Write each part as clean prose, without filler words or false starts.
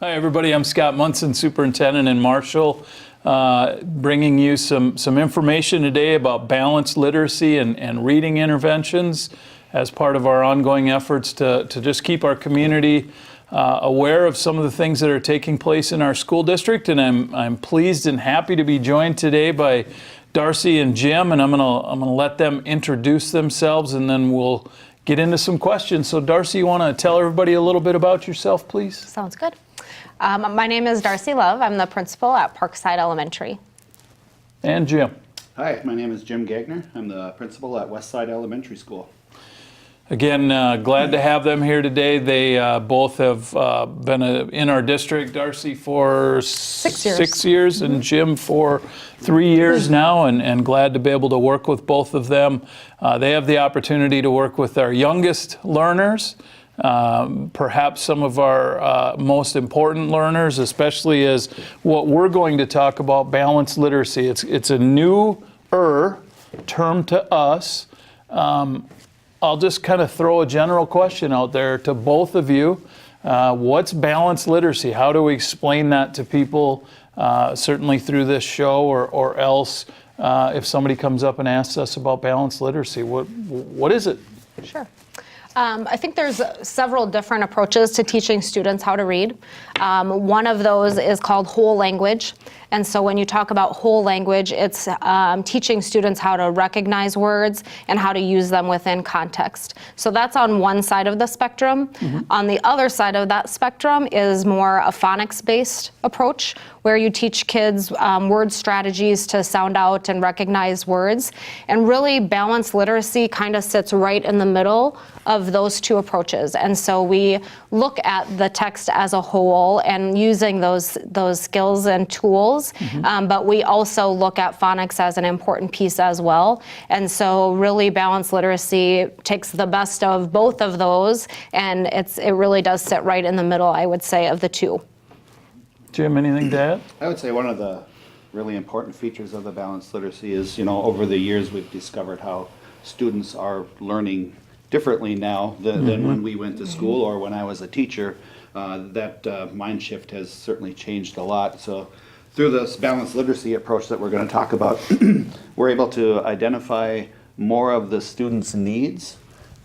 Hi, everybody. I'm Scott Munson, Superintendent in Marshall, bringing you some information today about balanced literacy and reading interventions as part of our ongoing efforts to just keep our community aware of some of the things that are taking place in our school district. And I'm pleased and happy to be joined today by Darci and Jim, and I'm gonna let them introduce themselves, and then we'll get into some questions. So Darci, you want to tell everybody a little bit about yourself, please? Sounds good. My name is Darci Love. I'm the principal at Parkside Elementary. And Jim. Hi, my name is Jim Gagner. I'm the principal at Westside Elementary School. Again, glad to have them here today. They both have been in our district, Darci for 6 years, and Jim for 3 years now, and glad to be able to work with both of them. They have the opportunity to work with our youngest learners, perhaps some of our most important learners, especially as what we're going to talk about, balanced literacy. It's a newer term to us. I'll just kind of throw a general question out there to both of you. What's balanced literacy? How do we explain that to people, certainly through this show or else if somebody comes up and asks us about balanced literacy? What is it? Sure. I think there's several different approaches to teaching students how to read. One of those is called whole language. And so when you talk about whole language, it's teaching students how to recognize words and how to use them within context. So that's on one side of the spectrum. Mm-hmm. On the other side of that spectrum is more a phonics-based approach, where you teach kids word strategies to sound out and recognize words. And really, balanced literacy kind of sits right in the middle of those two approaches. And so we look at the text as a whole and using those skills and tools, mm-hmm. But we also look at phonics as an important piece as well. And so really, balanced literacy takes the best of both of those, and it really does sit right in the middle, I would say, of the two. Jim, anything to add? I would say one of the really important features of the balanced literacy is, over the years we've discovered how students are learning differently now than when we went to school or when I was a teacher. That mind shift has certainly changed a lot. So through this balanced literacy approach that we're going to talk about, we're able to identify more of the students' needs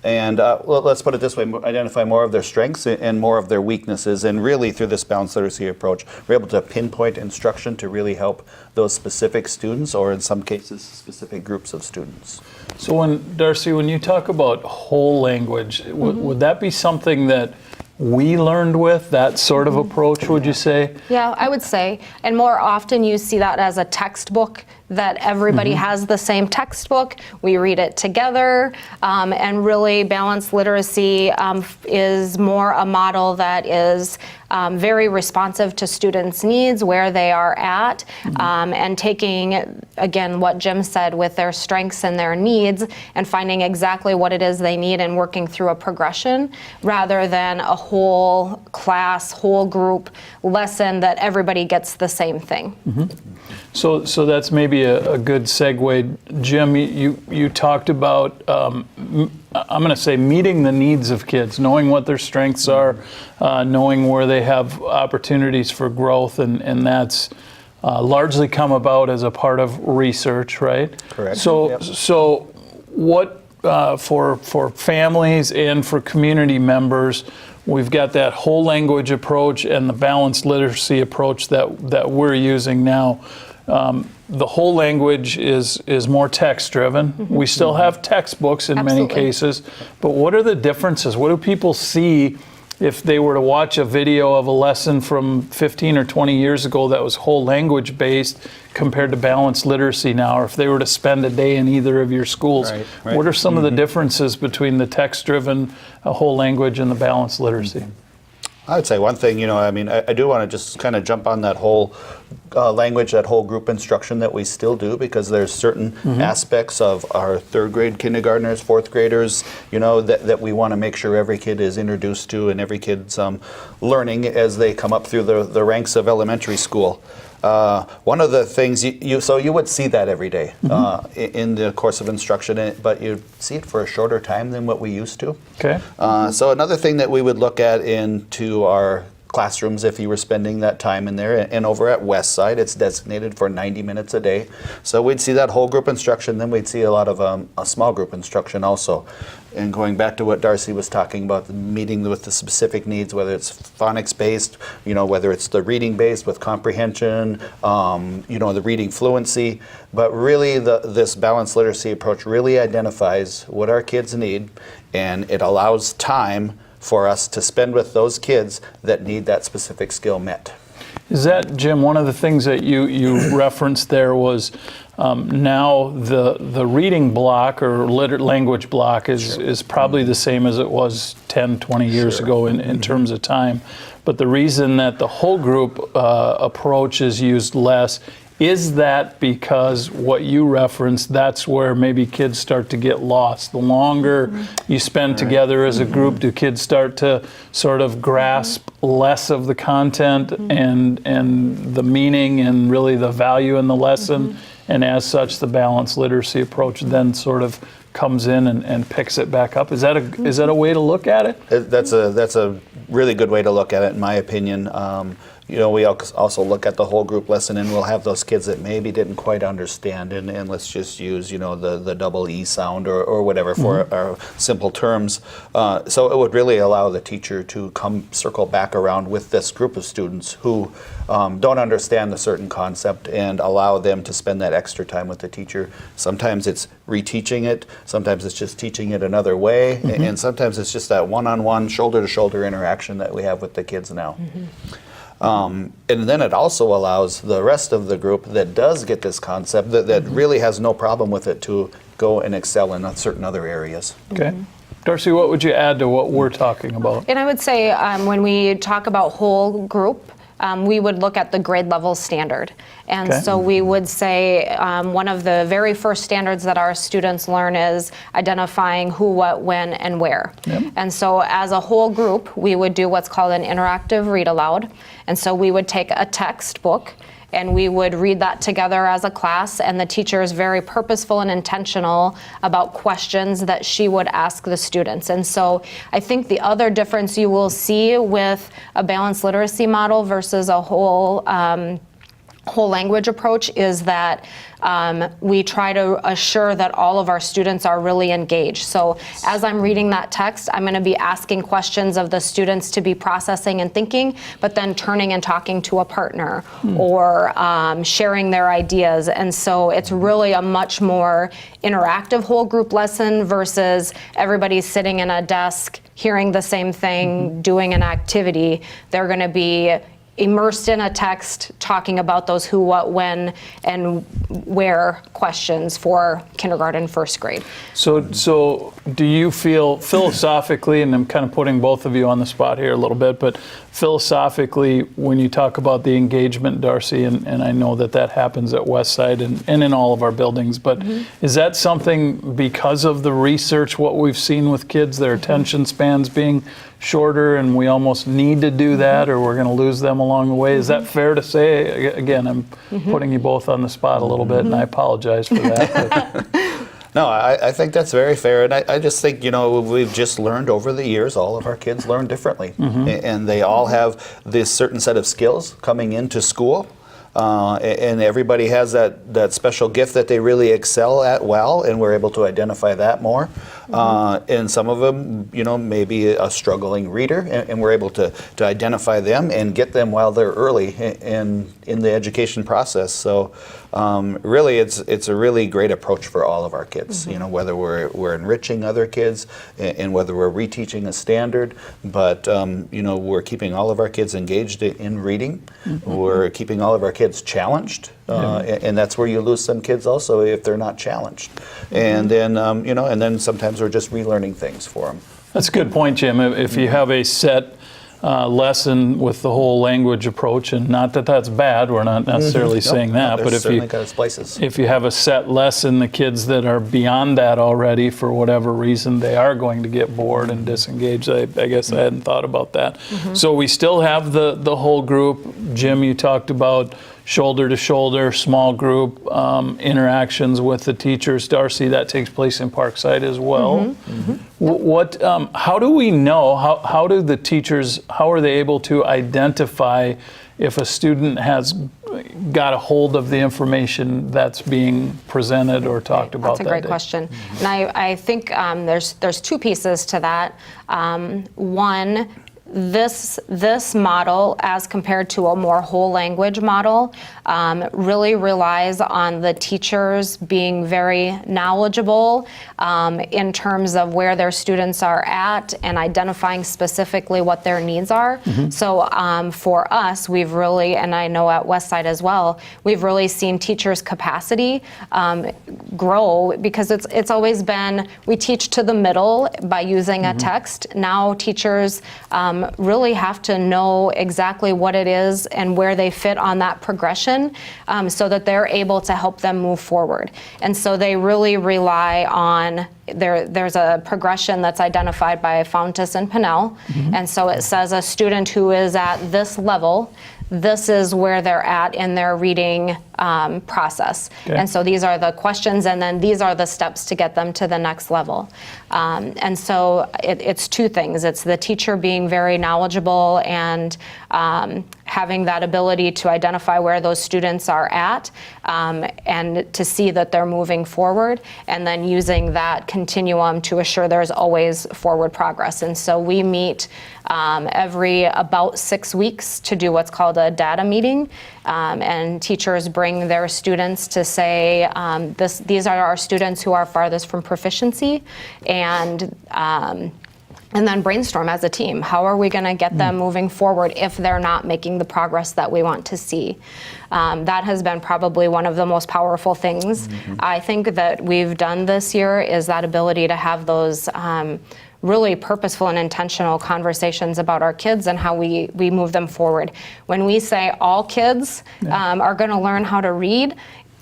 and let's put it this way, identify more of their strengths and more of their weaknesses. And really, through this balanced literacy approach, we're able to pinpoint instruction to really help those specific students, or in some cases, specific groups of students. So Darci, when you talk about whole language, mm-hmm. would that be something that we learned with, that sort of approach, would you say? Yeah, I would say. And more often you see that as a textbook, that everybody mm-hmm. has the same textbook. We read it together. And really, balanced literacy is more a model that is very responsive to students' needs, where they are at, mm-hmm. And taking, again, what Jim said, with their strengths and their needs, and finding exactly what it is they need and working through a progression, rather than a whole class, whole group lesson that everybody gets the same thing. Mm-hmm. So that's maybe a good segue. Jim, you talked about, I'm going to say, meeting the needs of kids, knowing what their strengths are, knowing where they have opportunities for growth, and that's largely come about as a part of research, right? Correct. So what, for families and for community members, we've got that whole language approach and the balanced literacy approach that we're using now. The whole language is more text-driven. Mm-hmm. We still have textbooks in Absolutely. many cases, but what are the differences? What do people see if they were to watch a video of a lesson from 15 or 20 years ago that was whole language based compared to balanced literacy now, or if they were to spend a day in either of your schools? Right. What are some mm-hmm. of the differences between the text-driven whole language and the balanced literacy? Mm-hmm. I would say one thing, I do want to just kind of jump on that whole language, that whole group instruction that we still do, because there's certain mm-hmm. aspects of our third grade kindergartners, fourth graders, that we want to make sure every kid is introduced to and every kid's learning as they come up through the ranks of elementary school. One of the things you would see that every day in the course of instruction, but you'd see it for a shorter time than what we used to. Okay. So another thing that we would look at into our classrooms if you were spending that time in there. And over at Westside, it's designated for 90 minutes a day. So we'd see that whole group instruction, then we'd see a lot of a small group instruction also. And going back to what Darci was talking about, the meeting with the specific needs, whether it's phonics-based, whether it's the reading-based with comprehension, the reading fluency. But really, this balanced literacy approach really identifies what our kids need, and it allows time for us to spend with those kids that need that specific skill met. Is that, Jim, one of the things that you referenced there was now the reading block or language block is probably the same as it was 10, 20 years ago in terms of time. But the reason that the whole group approach is used less, is that because what you referenced, that's where maybe kids start to get lost? The longer you spend together as a group, do kids start to sort of grasp less of the content and the meaning and really the value in the lesson? And as such, the balanced literacy approach then sort of comes in and picks it back up. Is that a way to look at it? That's a really good way to look at it, in my opinion. We also look at the whole group lesson, and we'll have those kids that maybe didn't quite understand, and let's just use the double E sound or whatever for our simple terms. So it would really allow the teacher to circle back around with this group of students who don't understand the certain concept, and allow them to spend that extra time with the teacher. Sometimes it's reteaching it, sometimes it's just teaching it another way, and sometimes it's just that one-on-one, shoulder-to-shoulder interaction that we have with the kids now. And then it also allows the rest of the group that does get this concept, that really has no problem with it, to go and excel in certain other areas. Okay. Darci, what would you add to what we're talking about? And I would say when we talk about whole group, we would look at the grade level standard. And so we would say one of the very first standards that our students learn is identifying who, what, when, and where. And so as a whole group, we would do what's called an interactive read aloud. And so we would take a textbook and we would read that together as a class, and the teacher is very purposeful and intentional about questions that she would ask the students. And so I think the other difference you will see with a balanced literacy model versus a whole language approach is that we try to assure that all of our students are really engaged. So as I'm reading that text, I'm going to be asking questions of the students to be processing and thinking, but then turning and talking to a partner or sharing their ideas. And so it's really a much more interactive whole group lesson versus everybody sitting in a desk, hearing the same thing, doing an activity. They're going to be immersed in a text talking about those who, what, when, and where questions for kindergarten, first grade. So do you feel philosophically, and I'm kind of putting both of you on the spot here a little bit, but philosophically, when you talk about the engagement, Darci, and I know that happens at Westside and in all of our buildings, but is that something because of the research, what we've seen with kids, their attention spans being shorter, and we almost need to do that, or we're going to lose them along the way? Is that fair to say? Again, I'm putting you both on the spot a little bit, and I apologize for that. No, I think that's very fair, and I just think, we've just learned over the years, all of our kids learn differently, and they all have this certain set of skills coming into school. And everybody has that special gift that they really excel at well, and we're able to identify that more. And some of them, maybe a struggling reader, and we're able to identify them and get them while they're early in the education process. So really, it's a really great approach for all of our kids. Whether we're enriching other kids and whether we're reteaching a standard, but we're keeping all of our kids engaged in reading. We're keeping all of our kids challenged, and that's where you lose some kids also if they're not challenged. And then and then sometimes we're just relearning things for them. That's a good point, Jim. If you have a set lesson with the whole language approach, and not that that's bad, we're not necessarily saying that, but if you have a set lesson, the kids that are beyond that already, for whatever reason, they are going to get bored and disengaged. I guess I hadn't thought about that. So we still have the whole group. Jim, you talked about shoulder to shoulder, small group interactions with the teachers. Darci, that takes place in Parkside as well. What? How do we know? How do the teachers? How are they able to identify if a student has got a hold of the information that's being presented or talked about? That's a great question. And I think there's two pieces to that. One, this model, as compared to a more whole language model, really relies on the teachers being very knowledgeable in terms of where their students are at and identifying specifically what their needs are. So for us, we've really, and I know at Westside as well, we've really seen teachers' capacity grow, because it's always been, we teach to the middle by using a text. Now teachers really have to know exactly what it is and where they fit on that progression, so that they're able to help them move forward. And so they really rely on, there's a progression that's identified by Fountas and Pinnell, and so it says a student who is at this level, this is where they're at in their reading process. Okay. And so these are the questions, and then these are the steps to get them to the next level. And so it's two things. It's the teacher being very knowledgeable and having that ability to identify where those students are at, and to see that they're moving forward, and then using that continuum to assure there's always forward progress. And so we meet every about 6 weeks to do what's called a data meeting, and teachers bring their students to say, these are our students who are farthest from proficiency, and then brainstorm as a team. How are we going to get them moving forward if they're not making the progress that we want to see? That has been probably one of the most powerful things I think that we've done this year, is that ability to have those really purposeful and intentional conversations about our kids and how we move them forward. When we say all kids are going to learn how to read,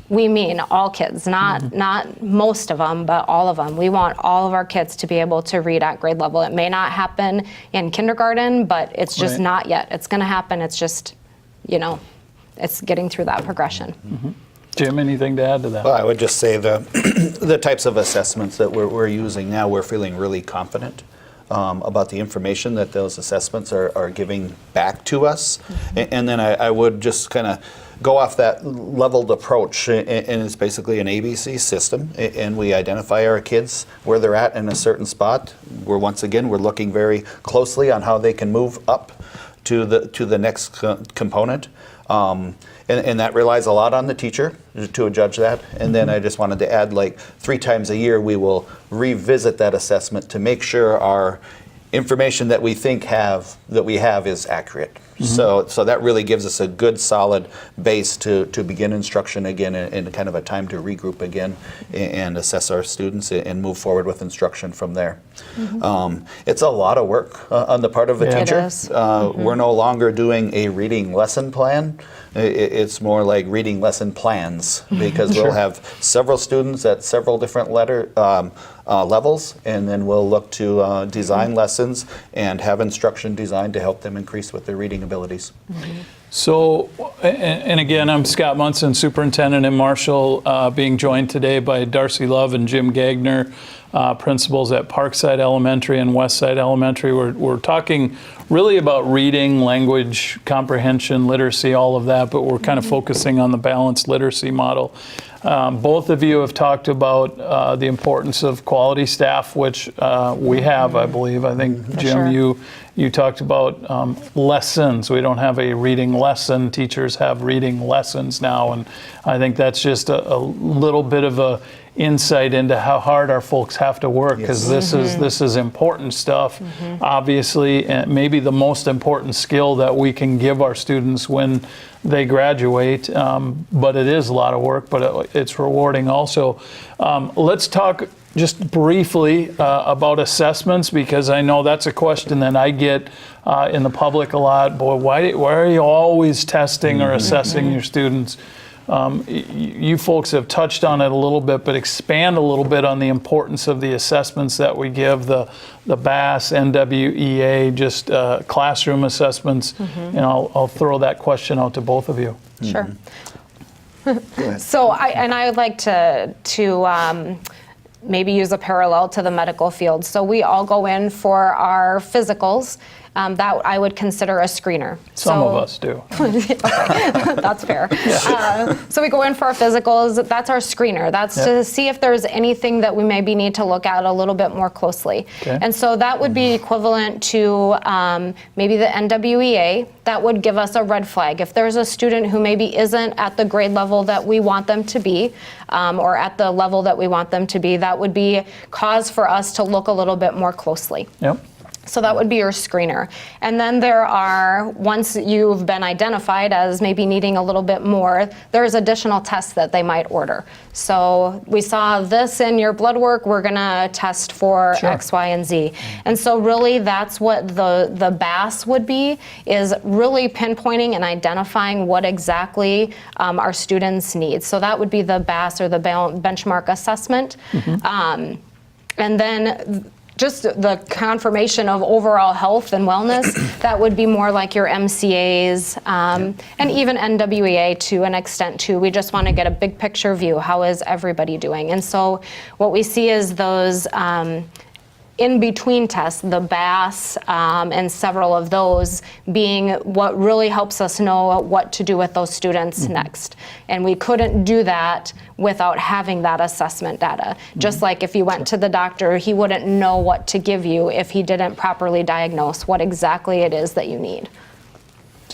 we mean all kids, not most of them, but all of them. We want all of our kids to be able to read at grade level. It may not happen in kindergarten, but it's just not yet. It's going to happen. It's just, it's getting through that progression. Jim, anything to add to that? Well, I would just say the types of assessments that we're using now, we're feeling really confident about the information that those assessments are giving back to us. And then I would just kind of go off that leveled approach, and it's basically an ABC system, and we identify our kids where they're at in a certain spot. We're looking very closely on how they can move up to the next component. And that relies a lot on the teacher to judge that. And then I just wanted to add, 3 times a year, we will revisit that assessment to make sure our information that we think we have is accurate. So that really gives us a good solid base to begin instruction again, and kind of a time to regroup again and assess our students and move forward with instruction from there. It's a lot of work on the part of a teacher. It is. We're no longer doing a reading lesson plan. It's more like reading lesson plans, because we'll have several students at several different levels, and then we'll look to design lessons and have instruction designed to help them increase with their reading abilities. So, and again, I'm Scott Munson, Superintendent and Marshal, being joined today by Darci Love and Jim Gagner, principals at Parkside Elementary and Westside Elementary. We're talking really about reading, language, comprehension, literacy, all of that, but we're kind of focusing on the balanced literacy model. Both of you have talked about the importance of quality staff, which we have, I believe. I think, Jim, you talked about lessons. We don't have a reading lesson. Teachers have reading lessons now, and I think that's just a little bit of a insight into how hard our folks have to work, because this is important stuff, obviously, and maybe the most important skill that we can give our students when they graduate, but it is a lot of work, but it's rewarding also. Let's talk just briefly about assessments, because I know that's a question that I get in the public a lot. Boy, why are you always testing or assessing your students? You folks have touched on it a little bit, but expand a little bit on the importance of the assessments that we give, the BAS, NWEA, just classroom assessments. And I'll throw that question out to both of you. Sure. So I would like to maybe use a parallel to the medical field. So we all go in for our physicals. That I would consider a screener. Some of us do. Okay, that's fair. So we go in for our physicals. That's our screener. That's to see if there's anything that we maybe need to look at a little bit more closely. Okay. And so that would be equivalent to maybe the NWEA. That would give us a red flag. If there's a student who maybe isn't at the grade level that we want them to be, or at the level that we want them to be, that would be cause for us to look a little bit more closely. Yep. So that would be your screener. And then there are, once you've been identified as maybe needing a little bit more, there's additional tests that they might order. So we saw this in your blood work, we're gonna test for X, Y, and Z. And so really that's what the BAS would be, is really pinpointing and identifying what exactly our students need. So that would be the BAS, or the benchmark assessment. And then just the confirmation of overall health and wellness, that would be more like your MCAs, and even NWEA to an extent too. We just want to get a big picture view. How is everybody doing? And so what we see is those in-between tests, the BAS, and several of those being what really helps us know what to do with those students next. And we couldn't do that without having that assessment data. Just like if you went to the doctor, he wouldn't know what to give you if he didn't properly diagnose what exactly it is that you need.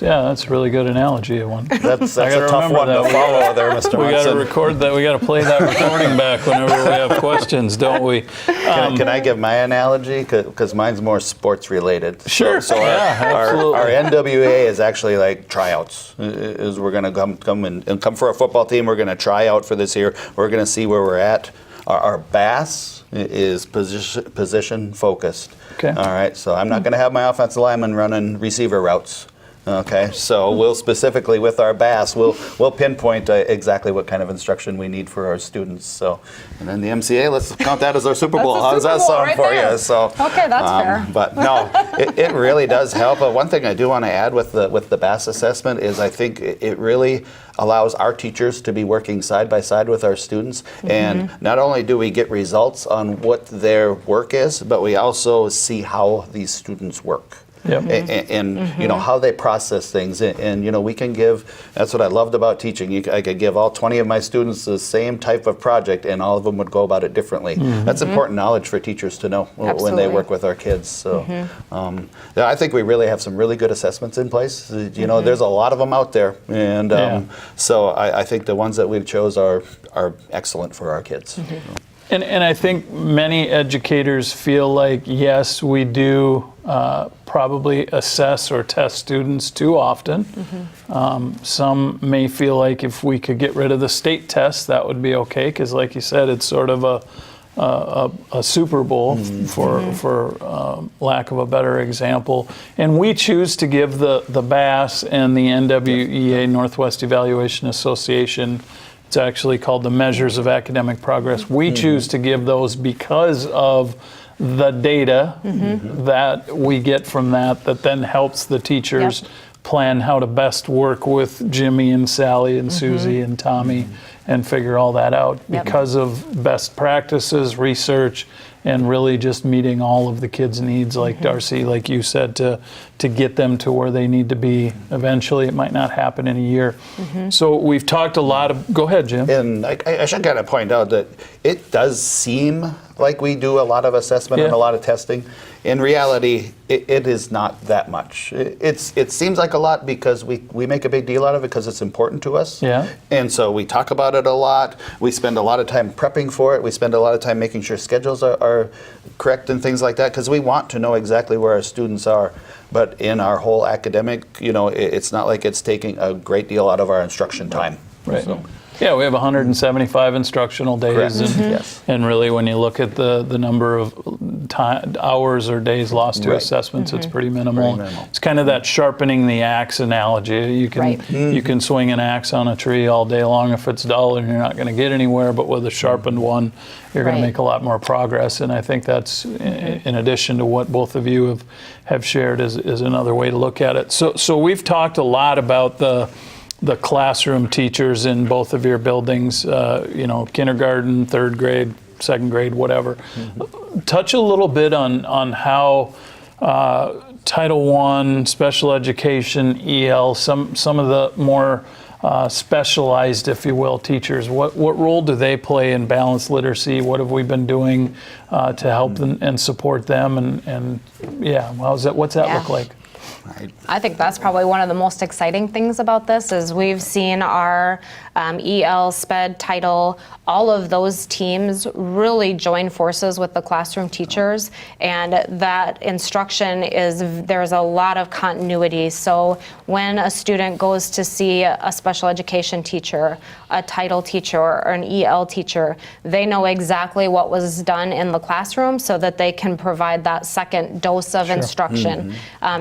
Yeah, that's a really good analogy. That's I a gotta tough remember one that. to follow there, Mr. We got to Munson. record that. We got to play that recording back whenever we have questions, don't we? Can I give my analogy? Because mine's more sports related. Sure. So absolutely. our NWA is actually like tryouts. Is we're going to come for a football team. We're going to try out for this year. We're going to see where we're at. Our BAS is position focused. Okay. All right. So I'm not going to have my offensive lineman running receiver routes. Okay, so we'll specifically with our BAS, we'll pinpoint exactly what kind of instruction we need for our students. So, and then the MCA, let's count that as our Super Bowl. How does that sound for you? So, okay, that's fair. But no, it really does help. But one thing I do want to add with the BAS assessment is I think it really allows our teachers to be working side by side with our students. And not only do we get results on what their work is, but we also see how these students work. Yep. And you know how they process things, and you know we can give. That's what I loved about teaching. I could give all 20 of my students the same type of project, and all of them would go about it differently. That's important knowledge for teachers to know when they work with our kids. So I think we really have some really good assessments in place. You know, there's a lot of them out there, and so I think the ones that we've chose are excellent for our kids. And I think many educators feel like, yes, we do probably assess or test students too often. Some may feel like if we could get rid of the state tests, that would be okay, because like you said, it's sort of a Super Bowl, for lack of a better example. And we choose to give the BAS and the NWEA, Northwest Evaluation Association, it's actually called the Measures of Academic Progress. We choose to give those because of the data that we get from that then helps the teachers plan how to best work with Jimmy and Sally and Susie and Tommy and figure all that out because of best practices, research, and really just meeting all of the kids' needs, like Darci, like you said, to get them to where they need to be eventually. It might not happen in a year. So we've talked a lot of, go ahead, Jim. And I should kind of point out that it does seem like we do a lot of assessment and a lot of testing. In reality, it is not that much. It seems like a lot because we make a big deal out of it because it's important to us. Yeah. And so we talk about it a lot. We spend a lot of time prepping for it. We spend a lot of time making sure schedules are correct and things like that because we want to know exactly where our students are. But in our whole academic, you know, it's not like it's taking a great deal out of our instruction time. Right. So. Yeah, we have 175 instructional days, Correct. and, and really when you look at the number of hours or days lost to Right. assessments. It's pretty minimal. Very minimal. It's kind of that sharpening the axe analogy. You can Right. you can swing an axe on a tree all day long if it's dull, and you're not going to get anywhere. But with a sharpened one, you're going Right. to make a lot more progress. And I think that's in addition to what both of you have shared is another way to look at it. So we've talked a lot about the classroom teachers in both of your buildings, kindergarten, third grade, second grade, whatever. Touch a little bit on how Title I, special education, EL, some of the more specialized, if you will, teachers. What role do they play in balanced literacy? What have we been doing to help them and support them? And what's that look like? I think that's probably one of the most exciting things about this is we've seen our EL, SPED, Title, all of those teams really join forces with the classroom teachers, and that instruction there's a lot of continuity. So when a student goes to see a special education teacher, a Title teacher, or an EL teacher, they know exactly what was done in the classroom so that they can provide that second dose of instruction.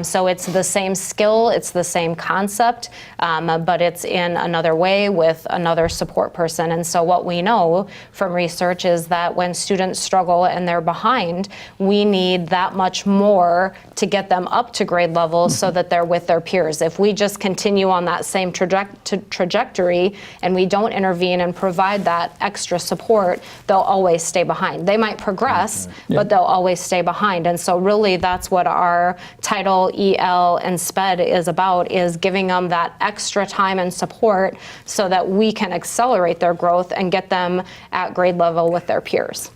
So it's the same skill, it's the same concept, but it's in another way with another support person. And so what we know from research is that when students struggle and they're behind, we need that much more to get them up to grade level so that they're with their peers. If we just continue on that same trajectory and we don't intervene and provide that extra support, they'll always stay behind. They might progress, but they'll always stay behind. And so really that's what our Title, EL, and SPED is about, is giving them that extra time and support so that we can accelerate their growth and get them at grade level with their peers.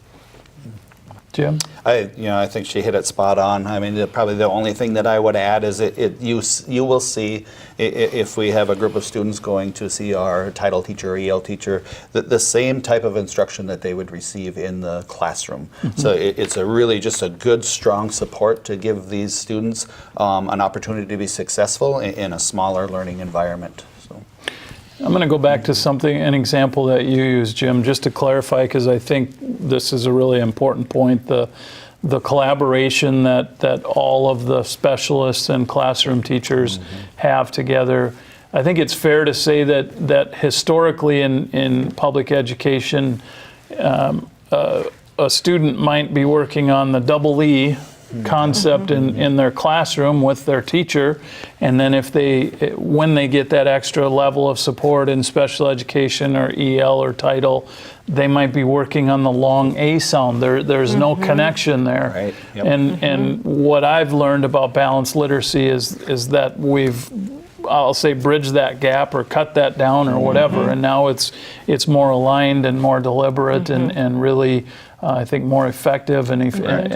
Jim? I think she hit it spot on. I mean, probably the only thing that I would add is you will see if we have a group of students going to see our Title teacher or EL teacher, the same type of instruction that they would receive in the classroom. So it's really just a good, strong support to give these students an opportunity to be successful in a smaller learning environment. So. I'm going to go back to an example that you used, Jim, just to clarify, because I think this is a really important point. The collaboration that all of the specialists and classroom teachers have together. I think it's fair to say that historically in public education, a student might be working on the double E concept in their classroom with their teacher, and then when they get that extra level of support in special education or EL or Title, they might be working on the long A sound. There's no connection there. Right. Yep. And what I've learned about balanced literacy is that I'll say bridge that gap or cut that down or whatever, and now it's more aligned and more deliberate and really I think more effective and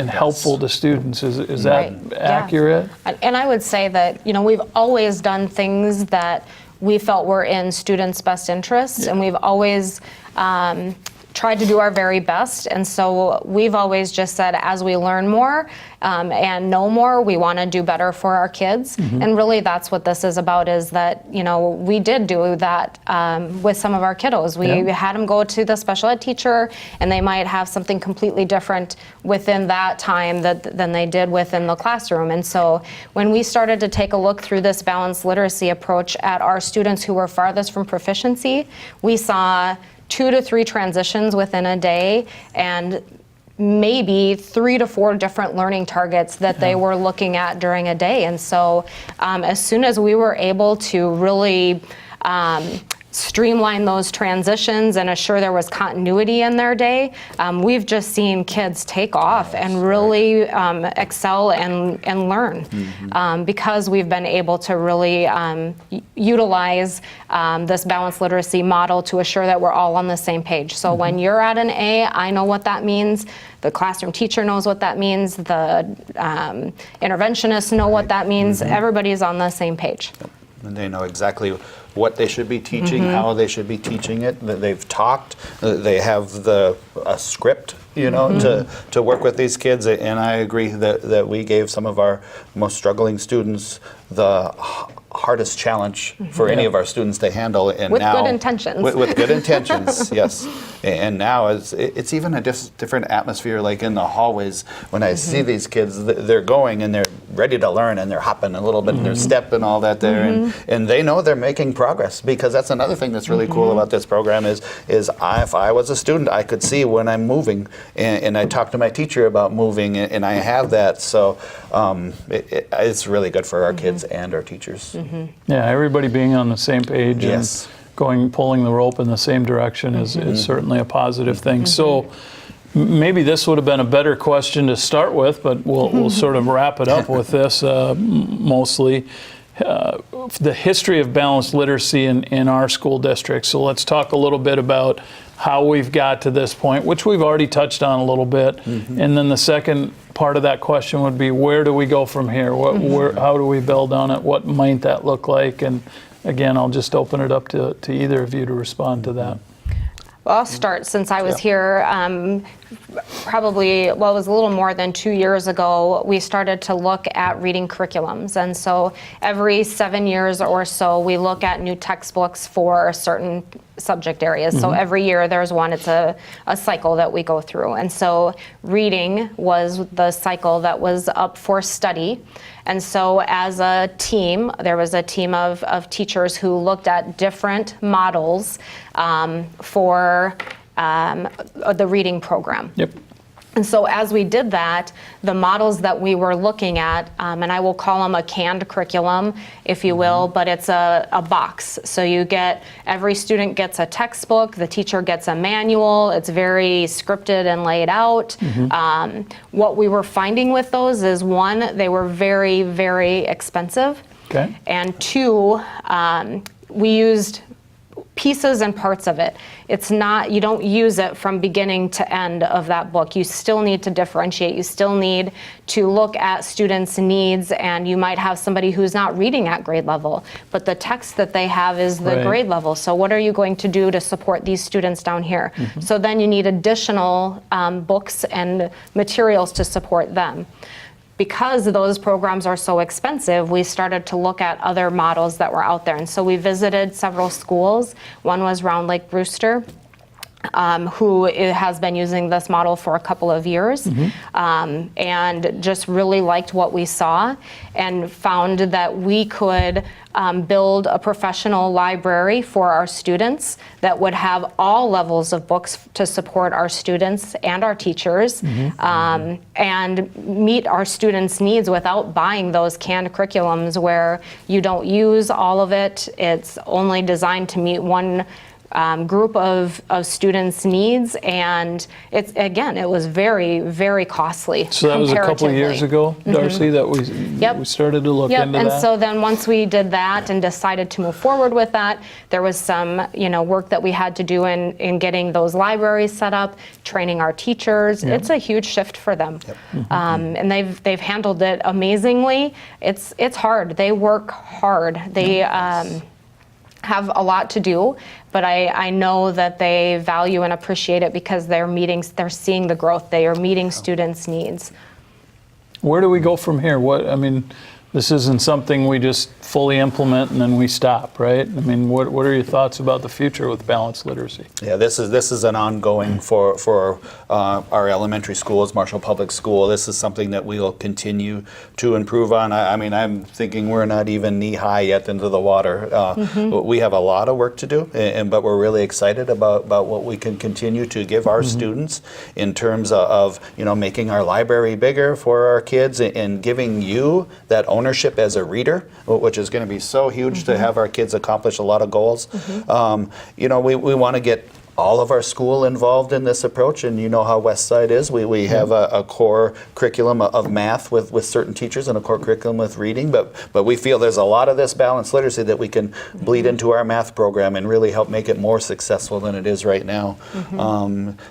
helpful to students. Is that accurate? Yeah. And I would say that we've always done things that we felt were in students' best interests, and we've always tried to do our very best. And so we've always just said, as we learn more and know more, we want to do better for our kids. And really that's what this is about, is that, we did do that with some of our kiddos. We had them go to the special ed teacher, and they might have something completely different within that time than they did within the classroom. And so when we started to take a look through this balanced literacy approach at our students who were farthest from proficiency, we saw 2 to 3 transitions within a day, and maybe 3 to 4 different learning targets that they were looking at during a day. And so as soon as we were able to really streamline those transitions and assure there was continuity in their day, we've just seen kids take off and really excel and learn because we've been able to really utilize this balanced literacy model to assure that we're all on the same page. So when you're at an A, I know what that means. The classroom teacher knows what that means. The interventionists know what that means. Everybody's on the same page. And they know exactly what they should be teaching, how they should be teaching it. They've talked. They have a script you know, to work with these kids. And I agree that we gave some of our most struggling students the hardest challenge for any of our students to handle. And With now, good intentions. With good intentions, yes. And now it's even a different atmosphere, like in the hallways. When I see these kids, they're going and they're ready to learn and they're hopping a little bit and they're stepping all that there. And they know they're making progress, because that's another thing that's really cool about this program is if I was a student, I could see when I'm moving, and I talk to my teacher about moving, and I have that. So it's really good for our kids and our teachers. Yeah, everybody being on the same page Yes. and pulling the rope in the same direction is certainly a positive thing. So maybe this would have been a better question to start with, but we'll sort of wrap it up with this mostly. The history of balanced literacy in our school district. So let's talk a little bit about how we've got to this point, which we've already touched on a little bit. And then the second part of that question would be, where do we go from here? How do we build on it? What might that look like? And again, I'll just open it up to either of you to respond to that. Well, I'll start since I was here. Probably, well, it was a little more than 2 years ago, we started to look at reading curriculums. And so every 7 years or so, we look at new textbooks for certain subject areas. So every year there's one, it's a cycle that we go through. And so reading was the cycle that was up for study. And so as a team, there was a team of teachers who looked at different models for the reading program. Yep. And so as we did that, the models that we were looking at, and I will call them a canned curriculum, if you will, but it's a box. So every student gets a textbook, the teacher gets a manual, it's very scripted and laid out. What we were finding with those is, one, they were very, very expensive. Okay. And two, we used pieces and parts of it. It's not, you don't use it from beginning to end of that book. You still need to differentiate. You still need to look at students' needs, and you might have somebody who's not reading at grade level, but the text that they have is the grade level. So what are you going to do to support these students down here? So then you need additional books and materials to support them. Because those programs are so expensive, we started to look at other models that were out there. And so we visited several schools. One was Round Lake Brewster, who has been using this model for a couple of years, and just really liked what we saw and found that we could build a professional library for our students that would have all levels of books to support our students and our teachers, and meet our students' needs without buying those canned curriculums where you don't use all of it. It's only designed to meet one group of students' needs, and it was very, very costly. So that was a couple of years ago, Darci, that we started to look into and that? so then once we did that and decided to move forward with that, there was some work that we had to do in getting those libraries set up, training our teachers. It's a huge shift for them. And they've handled it amazingly. It's hard. They work hard. They have a lot to do, but I know that they value and appreciate it because they're seeing the growth. They are meeting students' needs. Where do we go from here? This isn't something we just fully implement and then we stop, right? What are your thoughts about the future with balanced literacy? Yeah, this is an ongoing for our elementary schools, Marshall Public School. This is something that we'll continue to improve on. I'm thinking we're not even knee high yet into the water. We have a lot of work to do, but we're really excited about what we can continue to give our students in terms of making our library bigger for our kids and giving you that ownership as a reader, which is going to be so huge to have our kids accomplish a lot of goals. We want to get all of our school involved in this approach, and you know how West Side is. We have a core curriculum of math with certain teachers and a core curriculum with reading, but we feel there's a lot of this balanced literacy that we can bleed into our math program and really help make it more successful than it is right now.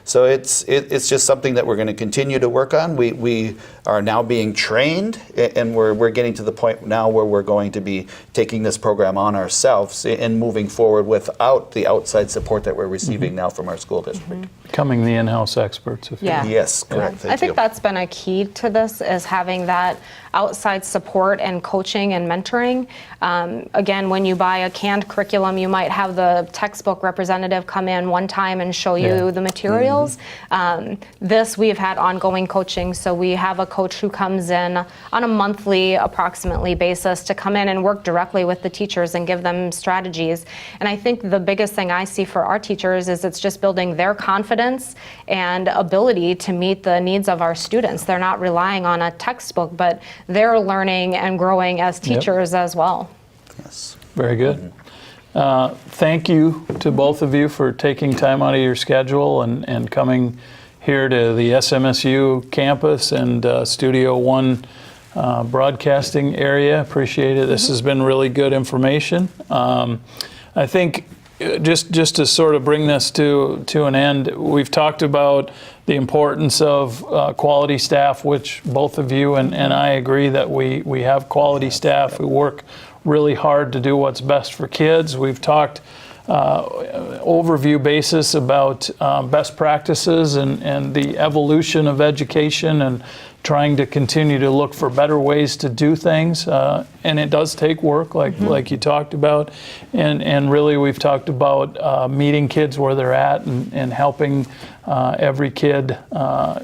So it's just something that we're going to continue to work on. We are now being trained, and we're getting to the point now where we're going to be taking this program on ourselves and moving forward without the outside support that we're receiving funding now from our school district. Becoming the in-house experts. If you Yeah. Yes, correct. Thank I think you. that's been a key to this, is having that outside support and coaching and mentoring. Again, when you buy a canned curriculum, you might have the textbook representative come in one time and show you Yeah. the materials. This, we've had ongoing coaching, so we have a coach who comes in on a monthly, approximately basis to come in and work directly with the teachers and give them strategies. And I think the biggest thing I see for our teachers is it's just building their confidence and ability to meet the needs of our students. They're not relying on a textbook, but they're learning and growing as teachers as well. Yes. Very good. Thank you to both of you for taking time out of your schedule and coming here to the SMSU campus and Studio One broadcasting area. Appreciate it. This has been really good information. I think just to sort of bring this to an end, we've talked about the importance of quality staff, which both of you and I agree that we have quality staff who work really hard to do what's best for kids. We've talked overview basis about best practices and the evolution of education and trying to continue to look for better ways to do things. And it does take work, like you talked about. And really, we've talked about meeting kids where they're at and helping every kid.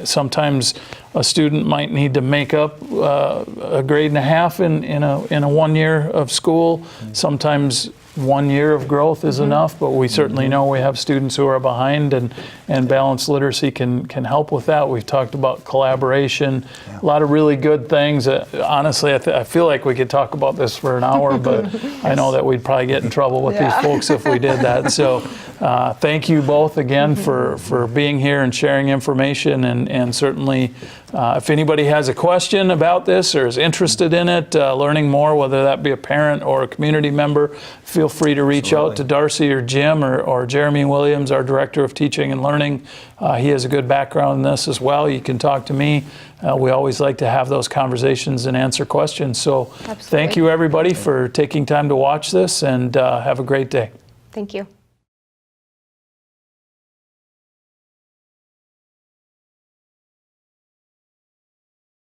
Sometimes a student might need to make up a grade and a half in a 1 year of school. Sometimes 1 year of growth is enough, but we certainly know we have students who are behind, and balanced literacy can help with that. We've talked about collaboration, a lot of really good things. Honestly, I feel like we could talk about this for an hour, but I know that we'd probably get in trouble with these folks if we did that. So thank you both again for being here and sharing information, and certainly if anybody has a question about this or is interested in it, learning more, whether that be a parent or a community member, feel free to reach out to Darci or Jim or Jeremy Williams, our Director of Teaching and Learning. He has a good background in this as well. You can talk to me. We always like to have those conversations and answer questions. So thank you, everybody, for taking time to watch this, and have a great day. Thank you.